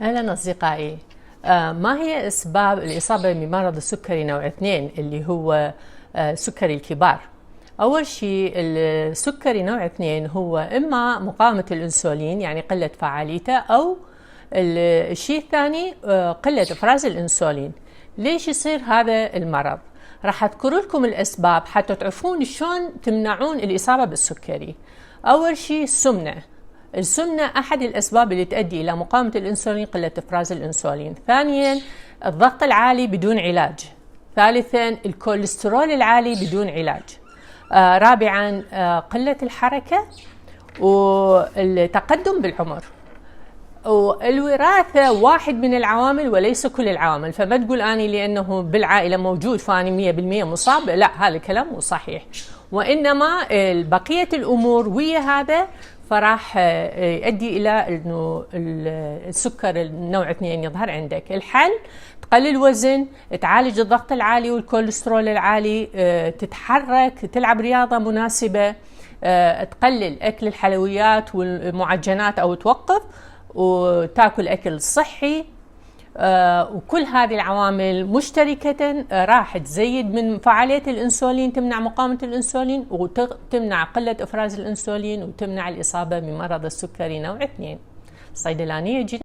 أهلا أصدقائي. ما هي أسباب الإصابة بمرض السكري نوع 2 اللي هو سكري الكبار؟ أول شيء السكري نوع 2 هو إما مقاومة الأنسولين يعني قلة فعاليته، أو الشيء الثاني قلة إفراز الأنسولين. ليش يصير هذا المرض؟ راح أذكر لكم الأسباب حتى تعرفون شلون تمنعون الإصابة بالسكري. أول شيء السمنة أحد الأسباب اللي تؤدي إلى مقاومة الأنسولين، قلة إفراز الأنسولين. ثانياً الضغط العالي بدون علاج. ثالثاً الكوليسترول العالي بدون علاج. رابعاً قلة الحركة والتقدم بالعمر. والوراثة واحد من العوامل وليس كل العوامل، فما تقول أني لأنه بالعائلة موجود فأني 100% مصاب، لا، هذا الكلام مو صحيح. وإنما بقية الأمور ويا هذا فراح يؤدي إلى أنه السكر النوع 2 يظهر عندك. الحل: تقلل وزن، تعالج الضغط العالي والكوليسترول العالي، تتحرك، تلعب رياضة مناسبة، تقلل أكل الحلويات والمعجنات أو توقف، وتاكل أكل صحي. وكل هذه العوامل مشتركة راح تزيد من فعالية الأنسولين، تمنع مقاومة الأنسولين، وتمنع قلة إفراز الأنسولين، وتمنع الإصابة بمرض السكري نوع 2. صيدلانية جدا.